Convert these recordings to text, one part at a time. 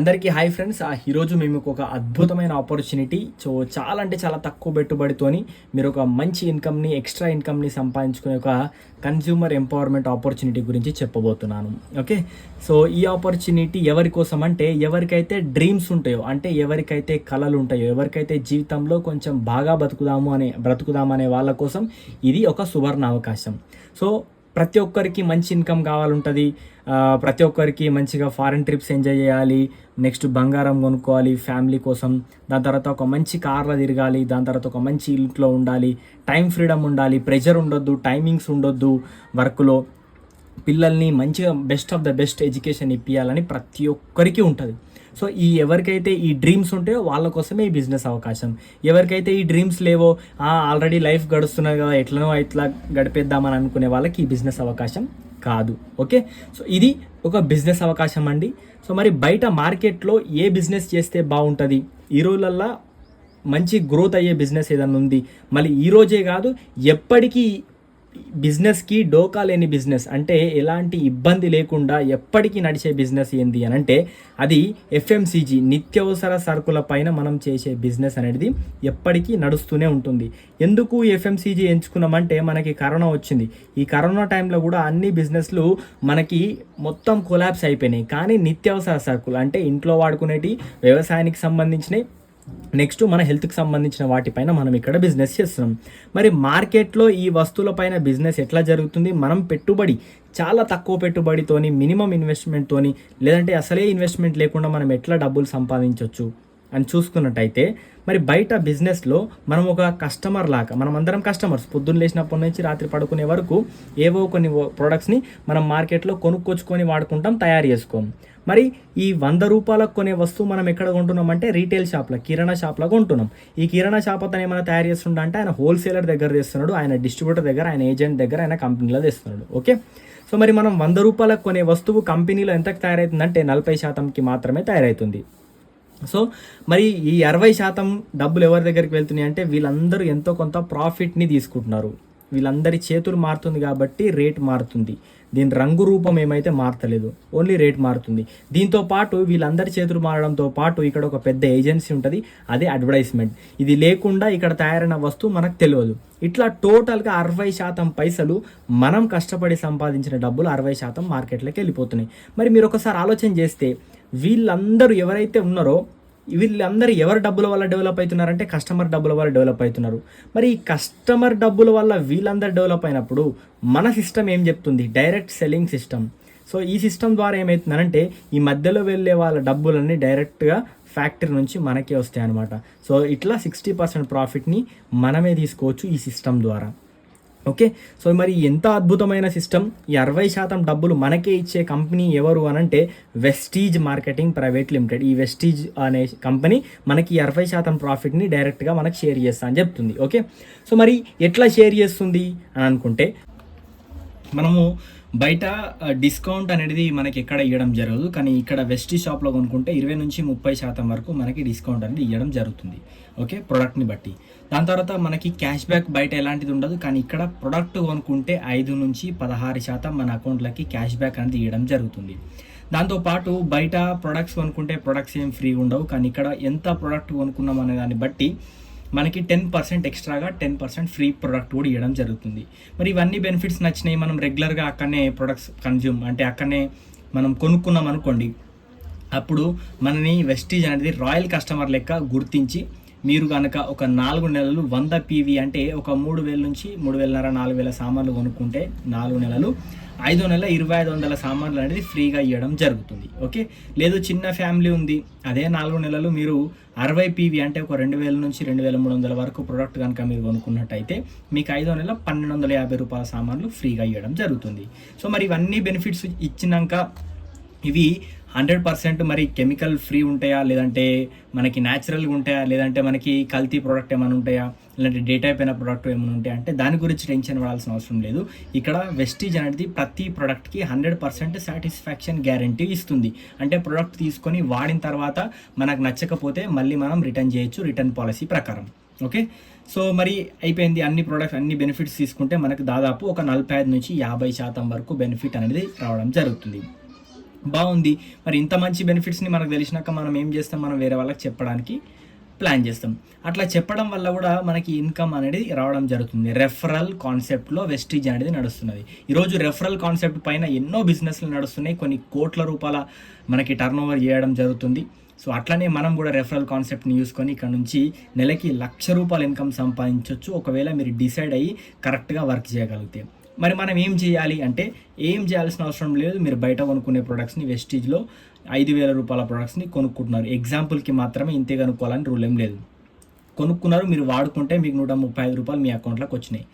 అందరికీ hi friends. ఈరోజు మేము ఒక అద్భుతమైన ఆపర్చునిటీ, చాలా అంటే చాలా తక్కువ పెట్టుబడితోని మీరు ఒక మంచి ఇన్కమ్ని, ఎక్స్ట్రా ఇన్కమ్ని సంపాదించుకునే ఒక కన్జ్యూమర్ ఎంపవర్మెంట్ ఆపర్చునిటీ గురించి చెప్పబోతున్నాను. ఓకే, సో ఈ ఆపర్చునిటీ ఎవరి కోసం అంటే ఎవరికైతే డ్రీమ్స్ ఉంటాయో, అంటే ఎవరికైతే కళలు ఉంటాయో, ఎవరికైతే జీవితంలో కొంచెం బాగా బ్రతుకుదామనే వాళ్ళ కోసం ఇది ఒక సువర్ణ అవకాశం. సో ప్రతి ఒక్కరికి మంచి ఇన్కమ్ కావాలంటుంది. ప్రతి ఒక్కరికి మంచిగా ఫారెన్ ట్రిప్స్ ఎంజాయ్ చేయాలి, నెక్స్ట్ బంగారం కొనుక్కోవాలి ఫ్యామిలీ కోసం, దాని తర్వాత ఒక మంచి కార్లో తిరగాలి, దాని తర్వాత ఒక మంచి ఇంట్లో ఉండాలి, టైం ఫ్రీడమ్ ఉండాలి, ప్రెషర్ ఉండొద్దు, టైమింగ్స్ ఉండొద్దు వర్క్లో, పిల్లల్ని మంచిగా best of the best education ఇప్పించాలని ప్రతి ఒక్కరికి ఉంటుంది. సో ఎవరికైతే ఈ డ్రీమ్స్ ఉంటాయో వాళ్ళ కోసమే ఈ బిజినెస్ అవకాశం. ఎవరికైతే ఈ డ్రీమ్స్ లేవో, ఆల్రెడీ లైఫ్ గడుస్తున్నది కదా, ఎట్లనో ఇట్లా గడిపేద్దామని అనుకునే వాళ్ళకి ఈ బిజినెస్ అవకాశం కాదు. ఓకే, సో ఇది ఒక బిజినెస్ అవకాశం అండి. సో మరి బయట మార్కెట్లో ఏ బిజినెస్ చేస్తే బాగుంటుంది, ఈ రోజులల్లో మంచి గ్రోత్ అయ్యే బిజినెస్ ఏదైనా ఉంది, మళ్ళీ ఈరోజే కాదు ఎప్పటికీ బిజినెస్కి డోకా లేని బిజినెస్, అంటే ఎలాంటి ఇబ్బంది లేకుండా ఎప్పటికీ నడిచే బిజినెస్ ఏంది అని అంటే అది ఎఫ్ఎంసీజీ, నిత్యావసర సరుకుల పైన మనం చేసే బిజినెస్ అనేది ఎప్పటికీ నడుస్తూనే ఉంటుంది. ఎందుకు ఎఫ్ఎంసీజీ ఎంచుకున్నామంటే మనకి కరోనా వచ్చింది. ఈ కరోనా టైంలో కూడా అన్ని బిజినెస్లు మనకి మొత్తం కొలాప్స్ అయిపోయినాయి. కానీ నిత్యావసర సరుకులు అంటే ఇంట్లో వాడుకునేటి, వ్యవసాయానికి సంబంధించినవి, నెక్స్ట్ మన హెల్త్కి సంబంధించిన వాటిపైన మనం ఇక్కడ బిజినెస్ చేస్తున్నాం. మరి మార్కెట్లో ఈ వస్తువులపైన బిజినెస్ ఎట్లా జరుగుతుంది, మనం పెట్టుబడి చాలా తక్కువ పెట్టుబడితోని, మినిమం ఇన్వెస్ట్మెంట్తోని, లేదంటే అసలే ఇన్వెస్ట్మెంట్ లేకుండా మనం ఎట్లా డబ్బులు సంపాదించవచ్చు అని చూసుకున్నట్టయితే, మరి బయట బిజినెస్లో మనం ఒక కస్టమర్ లాగా, మనం అందరం కస్టమర్స్, పొద్దున్న లేచినప్పటి నుంచి రాత్రి పడుకునే వరకు ఏవో కొన్ని ప్రోడక్ట్స్ని మనం మార్కెట్లో కొనుక్కొచ్చుకొని వాడుకుంటాం, తయారు చేసుకోం. మరి ఈ 100 రూపాయలకు కొనే వస్తువు మనం ఎక్కడ కొంటున్నాం అంటే రీటైల్ షాప్లో, కిరాణా షాప్లో కొంటున్నాం. ఈ కిరాణా షాప్ అతను ఏమైనా తయారు చేస్తుండ అంటే ఆయన హోల్సేలర్ దగ్గర తెస్తున్నాడు, ఆయన డిస్ట్రిబ్యూటర్ దగ్గర, ఆయన ఏజెంట్ దగ్గర, ఆయన కంపెనీలో తెస్తున్నాడు. ఓకే, సో మరి మనం 100 రూపాయలకు కొనే వస్తువు కంపెనీలో ఎంతకు తయారవుతుందంటే 40%కి మాత్రమే తయారవుతుంది. సో మరి ఈ 60% డబ్బులు ఎవరి దగ్గరికి వెళ్తున్నాయి అంటే వీళ్ళందరూ ఎంతో కొంత ప్రాఫిట్ని తీసుకుంటున్నారు. వీళ్ళందరి చేతులు మారుతుంది కాబట్టి రేట్ మారుతుంది. దీని రంగు రూపం ఏమైతే మారతలేదు, ఓన్లీ రేట్ మారుతుంది. దీంతో పాటు వీళ్ళందరి చేతులు మారడంతో పాటు ఇక్కడ ఒక పెద్ద ఏజెన్సీ ఉంటుంది, అదే అడ్వర్టైజ్మెంట్. ఇది లేకుండా ఇక్కడ తయారైన వస్తువు మనకు తెలియదు. ఇట్లా టోటల్గా 60% పైసలు మనం కష్టపడి సంపాదించిన డబ్బులు 60% మార్కెట్లోకి వెళ్ళిపోతున్నాయి. మరి మీరు ఒకసారి ఆలోచన చేస్తే వీళ్ళందరూ ఎవరైతే ఉన్నారో వీళ్ళందరూ ఎవరి డబ్బుల వల్ల డెవలప్ అవుతున్నారంటే కస్టమర్ డబ్బుల వల్ల డెవలప్ అవుతున్నారు. మరి ఈ కస్టమర్ డబ్బుల వల్ల వీళ్ళందరూ డెవలప్ అయినప్పుడు మన సిస్టమ్ ఏం చెప్తుంది, డైరెక్ట్ సెల్లింగ్ సిస్టమ్. సో ఈ సిస్టమ్ ద్వారా ఏమవుతుందంటే ఈ మధ్యలో వెళ్ళే వాళ్ళ డబ్బులన్నీ డైరెక్ట్గా ఫ్యాక్టరీ నుంచి మనకే వస్తాయి అనమాట. సో ఇట్లా 60% ప్రాఫిట్ని మనమే తీసుకోవచ్చు ఈ సిస్టమ్ ద్వారా. ఓకే, సో మరి ఎంత అద్భుతమైన సిస్టమ్. ఈ 60% డబ్బులు మనకే ఇచ్చే కంపెనీ ఎవరు అనంటే వెస్టీజ్ మార్కెటింగ్ ప్రైవేట్ లిమిటెడ్. ఈ వెస్టీజ్ అనే కంపెనీ మనకి 60% ప్రాఫిట్ని డైరెక్ట్గా మనకు షేర్ చేస్తా అని చెప్తుంది. ఓకే, సో మరి ఎట్లా షేర్ చేస్తుంది అని అనుకుంటే, మనము బయట డిస్కౌంట్ అనేది మనకి ఎక్కడ ఇవ్వడం జరగదు, కానీ ఇక్కడ వెస్టీజ్ షాప్లో కొనుక్కుంటే 20-30% వరకు మనకి డిస్కౌంట్ అనేది ఇవ్వడం జరుగుతుంది. ఓకే, ప్రోడక్ట్ని బట్టి. దాని తర్వాత మనకి క్యాష్ బ్యాక్ బయట ఎలాంటిది ఉండదు, కానీ ఇక్కడ ప్రోడక్ట్ కొనుక్కుంటే 5-16% మన అకౌంట్లకి క్యాష్ బ్యాక్ అనేది ఇవ్వడం జరుగుతుంది. దాంతోపాటు బయట ప్రొడక్ట్స్ కొనుక్కుంటే ప్రొడక్ట్స్ ఏం ఫ్రీ ఉండవు, కానీ ఇక్కడ ఎంత ప్రోడక్ట్ కొనుక్కున్నాం అనే దాన్ని బట్టి మనకి 10% ఎక్స్ట్రాగా 10% ఫ్రీ ప్రోడక్ట్ కూడా ఇవ్వడం జరుగుతుంది. మరి ఇవన్నీ బెనిఫిట్స్ నచ్చినాయి, మనం రెగ్యులర్గా అక్కడనే ప్రొడక్ట్స్ కన్జ్యూమ్ అంటే అక్కడనే మనం కొనుక్కున్నాం అనుకోండి, అప్పుడు మనని వెస్టీజ్ అనేది రాయల్ కస్టమర్ లెక్క గుర్తించి మీరు కనుక ఒక 4 నెలలు 100 PV అంటే ఒక 3,000 నుంచి 3,500-4,000 సామాన్లు కొనుక్కుంటే 4 నెలలు, 5వ నెల 2,500 సామాన్లు అనేది ఫ్రీగా ఇవ్వడం జరుగుతుంది. ఓకే, లేదు చిన్న ఫ్యామిలీ ఉంది, అదే 4 నెలలు మీరు 60 PV అంటే ఒక 2,000 నుంచి 2,300 వరకు ప్రోడక్ట్ కనుక మీరు కొనుక్కున్నట్టయితే మీకు 5వ నెల 1,250 రూపాయల సామాన్లు ఫ్రీగా ఇవ్వడం జరుగుతుంది. సో మరి ఇవన్నీ బెనిఫిట్స్ ఇచ్చినాక ఇవి 100% మరి కెమికల్ ఫ్రీ ఉంటాయా, లేదంటే మనకి న్యాచురల్గా ఉంటాయా, లేదంటే మనకి కల్తీ ప్రోడక్ట్ ఏమైనా ఉంటాయా, లేదంటే డేట్ అయిపోయిన ప్రోడక్ట్ ఏమైనా ఉంటాయా అంటే దాని గురించి టెన్షన్ పడాల్సిన అవసరం లేదు. ఇక్కడ వెస్టీజ్ అనేది ప్రతి ప్రోడక్ట్కి 100% సాటిస్ఫాక్షన్ గ్యారంటీ ఇస్తుంది. అంటే ప్రోడక్ట్ తీసుకొని వాడిన తర్వాత మనకు నచ్చకపోతే మళ్ళీ మనం రిటర్న్ చేయొచ్చు, రిటర్న్ పాలసీ ప్రకారం. ఓకే, సో మరి అయిపోయింది. అన్ని ప్రోడక్ట్స్ అన్ని బెనిఫిట్స్ తీసుకుంటే మనకు దాదాపు ఒక 45-50% వరకు బెనిఫిట్ అనేది రావడం జరుగుతుంది. బాగుంది. మరి ఇంత మంచి బెనిఫిట్స్ని మనకు తెలిసినాక మనం ఏం చేస్తాం, మనం వేరే వాళ్ళకి చెప్పడానికి ప్లాన్ చేస్తాం. అట్లా చెప్పడం వల్ల కూడా మనకి ఇన్కమ్ అనేది రావడం జరుగుతుంది. రెఫరల్ కాన్సెప్ట్లో వెస్టీజ్ అనేది నడుస్తున్నది. ఈరోజు రెఫరల్ కాన్సెప్ట్ పైన ఎన్నో బిజినెస్లు నడుస్తున్నాయి, కొన్ని కోట్ల రూపాయల మనకి టర్న్ ఓవర్ చేయడం జరుగుతుంది. సో అట్లనే మనం కూడా రెఫరల్ కాన్సెప్ట్ని చూసుకొని ఇక్కడ నుంచి నెలకి ₹1,00,000 ఇన్కమ్ సంపాదించవచ్చు, ఒకవేళ మీరు డిసైడ్ అయ్యి కరెక్ట్గా వర్క్ చేయగలిగితే. మరి మనం ఏం చేయాలి అంటే, ఏం చేయాల్సిన అవసరం లేదు. మీరు బయట కొనుక్కునే ప్రొడక్ట్స్ని వెస్టీజ్లో ₹5,000 ప్రొడక్ట్స్ని కొనుక్కుంటున్నారు. ఎగ్జాంపుల్కి మాత్రమే ఇంతే కనుక్కోవాలని రూల్ ఏం లేదు. కొనుక్కున్నారు, మీరు వాడుకుంటే మీకు ₹135 మీ అకౌంట్లోకి వచ్చినాయి.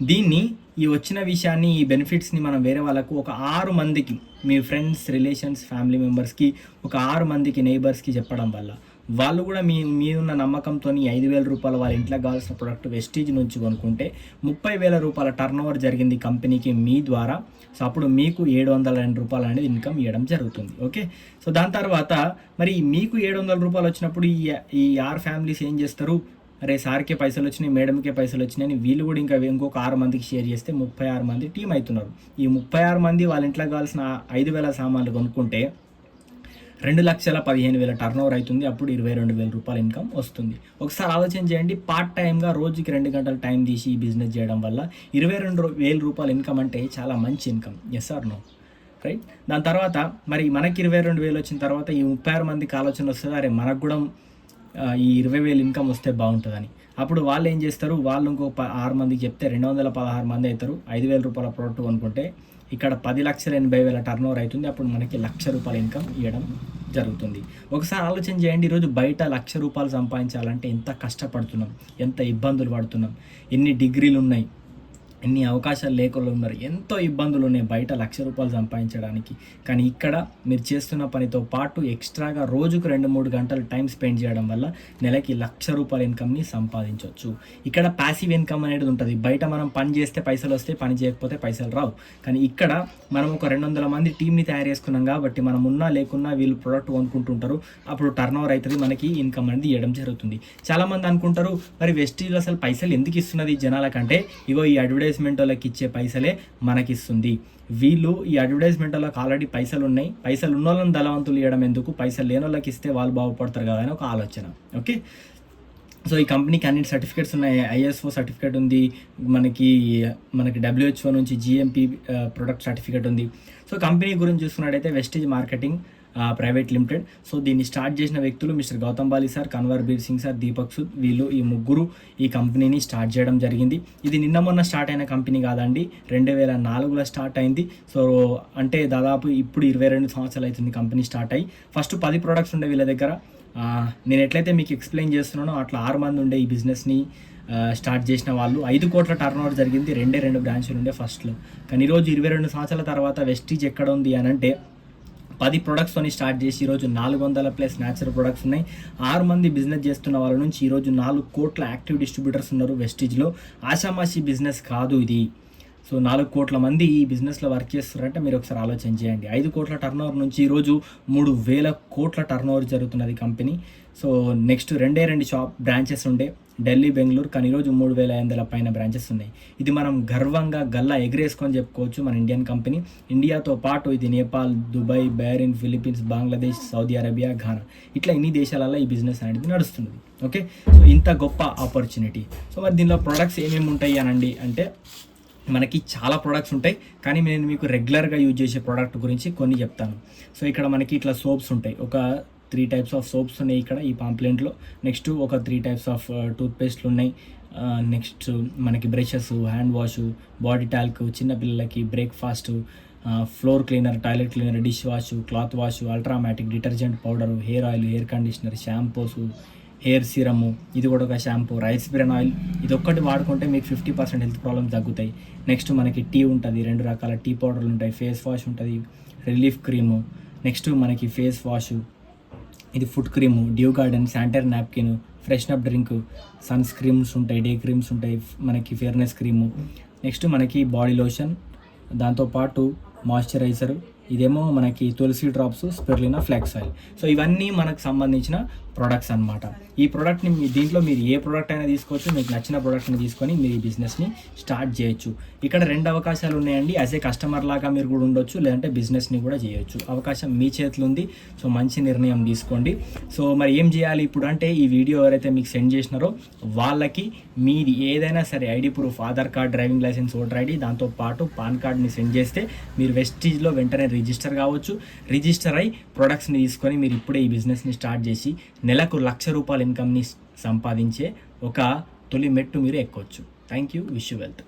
దీన్ని ఈ వచ్చిన విషయాన్ని, ఈ బెనిఫిట్స్ని మనం వేరే వాళ్ళకు ఒక 6 మందికి, మీ ఫ్రెండ్స్, రిలేషన్స్, ఫ్యామిలీ మెంబర్స్కి, ఒక 6 మందికి నైబర్స్కి చెప్పడం వల్ల వాళ్ళు కూడా మీదున్న నమ్మకంతో ₹5,000 వాళ్ళ ఇంట్లోకి కావాల్సిన ప్రోడక్ట్ వెస్టీజ్ నుంచి కొనుక్కుంటే ₹30,000 టర్న్ ఓవర్ జరిగింది కంపెనీకి మీ ద్వారా. సో అప్పుడు మీకు ₹702 అనేది ఇన్కమ్ ఇవ్వడం జరుగుతుంది. ఓకే, సో దాని తర్వాత మరి మీకు ₹700 వచ్చినప్పుడు ఈ 6 ఫ్యామిలీస్ ఏం చేస్తారు, అరే సార్కే పైసలు వచ్చినాయి, మేడంకే పైసలు వచ్చినాయి అని వీళ్ళు కూడా ఇంకొక 6 మందికి షేర్ చేస్తే 36 మంది టీం అవుతున్నారు. ఈ 36 మంది వాళ్ళ ఇంట్లోకి కావాల్సిన 5,000 సామాన్లు కొనుక్కుంటే 2,15,000 టర్న్ ఓవర్ అవుతుంది. అప్పుడు ₹22,000 ఇన్కమ్ వస్తుంది. ఒకసారి ఆలోచన చేయండి, పార్ట్ టైంగా రోజుకి 2 గంటలు టైం తీసి ఈ బిజినెస్ చేయడం వల్ల ₹22,000 ఇన్కమ్ అంటే చాలా మంచి income. Yes or no? Right. దాని తర్వాత మరి మనకి 22,000 వచ్చిన తర్వాత ఈ 36 మందికి ఆలోచన వస్తుంది, అరే మనకు కూడా ఈ 20,000 ఇన్కమ్ వస్తే బాగుంటుందని. అప్పుడు వాళ్ళు ఏం చేస్తారు, వాళ్ళు ఇంకో 6 మందికి చెప్తే 216 మంది అవుతారు. ₹5,000 ప్రోడక్ట్ కొనుక్కుంటే ఇక్కడ 10,80,000 టర్న్ ఓవర్ అవుతుంది. అప్పుడు మనకి ₹1,00,000 ఇన్కమ్ ఇవ్వడం జరుగుతుంది. ఒకసారి ఆలోచన చేయండి, ఈరోజు బయట ₹1,00,000 సంపాదించాలంటే ఎంత కష్టపడుతున్నాం, ఎంత ఇబ్బందులు పడుతున్నాం, ఎన్ని డిగ్రీలు ఉన్నాయి, ఎన్ని అవకాశాలు లేకుండా ఉన్నారు, ఎంతో ఇబ్బందులు ఉన్నాయి బయట ₹1,00,000 సంపాదించడానికి. కానీ ఇక్కడ మీరు చేస్తున్న పనితో పాటు ఎక్స్ట్రాగా రోజుకు 2-3 గంటలు టైం స్పెండ్ చేయడం వల్ల నెలకి ₹1,00,000 ఇన్కమ్ని సంపాదించవచ్చు. ఇక్కడ ప్యాసివ్ ఇన్కమ్ అనేది ఉంటుంది. బయట మనం పని చేస్తే పైసలు వస్తాయి, పని చేయకపోతే పైసలు రావు. కానీ ఇక్కడ మనం ఒక 200 మంది టీంని తయారు చేసుకున్నాం కాబట్టి మనం ఉన్నా లేకున్నా వీళ్ళు ప్రోడక్ట్ కొనుక్కుంటుంటారు. అప్పుడు టర్న్ ఓవర్ అవుతుంది, మనకి ఇన్కమ్ అనేది ఇవ్వడం జరుగుతుంది. చాలామంది అనుకుంటారు, మరి వెస్టీజ్లో అసలు పైసలు ఎందుకు ఇస్తున్నది జనాల కంటే, ఇగో ఈ అడ్వర్టైజ్మెంట్ వాళ్ళకి ఇచ్చే పైసలే మనకిస్తుంది. వీళ్ళు ఈ అడ్వర్టైజ్మెంట్ వాళ్ళకి ఆల్రెడీ పైసలు ఉన్నాయి, పైసలు ఉన్న వాళ్ళని ధనవంతులు ఇవ్వడం ఎందుకు, పైసలు లేని వాళ్ళకి ఇస్తే వాళ్ళు బాగుపడతారు కదా అని ఒక ఆలోచన. ఓకే, సో ఈ కంపెనీకి అన్ని సర్టిఫికేట్స్ ఉన్నాయి. ISO సర్టిఫికేట్ ఉంది, మనకి WHO నుంచి GMP ప్రొడక్ట్ సర్టిఫికేట్ ఉంది. సో కంపెనీ గురించి చూసుకున్నట్టయితే Vestige marketing private limited. So దీన్ని స్టార్ట్ చేసిన వ్యక్తులు mister Gautam Bali sir, Kanwar Bir Singh sir, Deepak Sood, వీళ్ళు ఈ ముగ్గురు ఈ కంపెనీని స్టార్ట్ చేయడం జరిగింది. ఇది నిన్న మొన్న స్టార్ట్ అయిన కంపెనీ కాదండి, 2004లో స్టార్ట్ అయింది. సో అంటే దాదాపు ఇప్పుడు 22 సంవత్సరాలు అవుతుంది కంపెనీ స్టార్ట్ అయ్యి. ఫస్ట్ 10 ప్రొడక్ట్స్ ఉండే వీళ్ళ దగ్గర. నేను ఎట్లయితే మీకు ఎక్స్ప్లెయిన్ చేస్తున్నానో అట్లా 6 మంది ఉండే ఈ బిజినెస్ని స్టార్ట్ చేసిన వాళ్ళు. 5 కోట్ల టర్న్ ఓవర్ జరిగింది, 2 బ్రాంచ్లు ఉండే ఫస్ట్లో. కానీ ఈరోజు 22 సంవత్సరాల తర్వాత వెస్టీజ్ ఎక్కడ ఉంది అని అంటే 10 ప్రొడక్ట్స్తోని స్టార్ట్ చేసి ఈరోజు 400+ న్యాచురల్ ప్రొడక్ట్స్ ఉన్నాయి. 6 మంది బిజినెస్ చేస్తున్న వాళ్ళ నుంచి ఈరోజు 4 కోట్ల యాక్టివ్ డిస్ట్రిబ్యూటర్స్ ఉన్నారు వెస్టీజ్లో. ఆషామాషి బిజినెస్ కాదు ఇది. సో 4 కోట్ల మంది ఈ బిజినెస్లో వర్క్ చేస్తున్నారంటే మీరు ఒకసారి ఆలోచన చేయండి. 5 కోట్ల టర్న్ ఓవర్ నుంచి ఈరోజు 3,000 కోట్ల టర్న్ ఓవర్ జరుగుతున్నది కంపెనీ. సో నెక్స్ట్ 2 బ్రాంచెస్ ఉండే, ఢిల్లీ, బెంగళూరు. కానీ ఈరోజు 3,500 పైన బ్రాంచెస్ ఉన్నాయి. ఇది మనం గర్వంగా గల్లా ఎగరేసుకొని చెప్పుకోవచ్చు మన ఇండియన్ కంపెనీ. ఇండియాతో పాటు ఇది Nepal, Dubai, Bahrain, Philippines, Bangladesh, Saudi Arabia, Ghana, ఇట్లా ఇన్ని దేశాలలో ఈ బిజినెస్ అనేది నడుస్తుంది. ఓకే, సో ఇంత గొప్ప ఆపర్చునిటీ. సో మరి దీనిలో ప్రొడక్ట్స్ ఏమేమి ఉంటాయి అనండి అంటే, మనకి చాలా ప్రొడక్ట్స్ ఉంటాయి, కానీ నేను మీకు రెగ్యులర్గా యూజ్ చేసే ప్రోడక్ట్ గురించి కొన్ని చెప్తాను. సో ఇక్కడ మనకి ఇట్లా సోప్స్ ఉంటాయి, ఒక 3 టైప్స్ ఆఫ్ సోప్స్ ఉన్నాయి ఇక్కడ ఈ పాంప్లెంట్లో. నెక్స్ట్ ఒక 3 టైప్స్ ఆఫ్ టూత్పేస్ట్లు ఉన్నాయి. నెక్స్ట్ మనకి brushes, hand wash, body talc, చిన్నపిల్లలకి breakfast, floor cleaner, toilet cleaner, dish wash, cloth wash, ultramatic detergent powder, hair oil, hair conditioner, shampoos, hair serum, ఇది కూడా ఒక షాంపూ, రైస్ బ్రెన్ ఆయిల్. ఇది ఒక్కటి వాడుకుంటే మీకు 50% హెల్త్ ప్రాబ్లమ్స్ తగ్గుతాయి. నెక్స్ట్ మనకి టీ ఉంటుంది, 2 రకాల టీ పౌడర్లు ఉంటాయి. ఫేస్ వాష్ ఉంటుంది, రిలీఫ్ క్రీము. నెక్స్ట్ మనకి ఫేస్ వాష్, ఇది food cream, Dew Garden, sanitary napkin, freshen up drink, sun creams ఉంటాయి, డే క్రీమ్స్ ఉంటాయి, మనకి ఫేర్నెస్ క్రీము. నెక్స్ట్ మనకి బాడీ లోషన్, దాంతోపాటు మాయిశ్చరైజర్, ఇదేమో మనకి tulsi drops, spirulina flax oil. So ఇవన్నీ మనకు సంబంధించిన ప్రొడక్ట్స్ అన్నమాట. ఈ ప్రోడక్ట్ని దీంట్లో మీరు ఏ ప్రోడక్ట్ అయినా తీసుకోవచ్చు, మీకు నచ్చిన ప్రోడక్ట్ని తీసుకొని మీరు ఈ బిజినెస్ని స్టార్ట్ చేయొచ్చు. ఇక్కడ 2 అవకాశాలు ఉన్నాయండి. యాజ్ ఏ కస్టమర్ లాగా మీరు కూడా ఉండొచ్చు, లేదంటే బిజినెస్ని కూడా చేయొచ్చు. అవకాశం మీ చేతిలో ఉంది. సో మంచి నిర్ణయం తీసుకోండి. సో మరి ఏం చేయాలి ఇప్పుడు అంటే, ఈ వీడియో ఎవరైతే మీకు సెండ్ చేసినారో వాళ్ళకి మీది ఏదైనా సరే ID proof, Aadhaar card, driving licence, voter ID, దాంతోపాటు పాన్ కార్డ్ని సెండ్ చేస్తే మీరు వెస్టీజ్లో వెంటనే రిజిస్టర్ కావచ్చు. రిజిస్టర్ అయ్యి ప్రొడక్ట్స్ని తీసుకొని మీరు ఇప్పుడే ఈ బిజినెస్ని స్టార్ట్ చేసి నెలకు ₹1,00,000 ఇన్కమ్ని సంపాదించే ఒక తొలి మెట్టు మీరు ఎక్కొచ్చు. Thank you. Wish you wealth.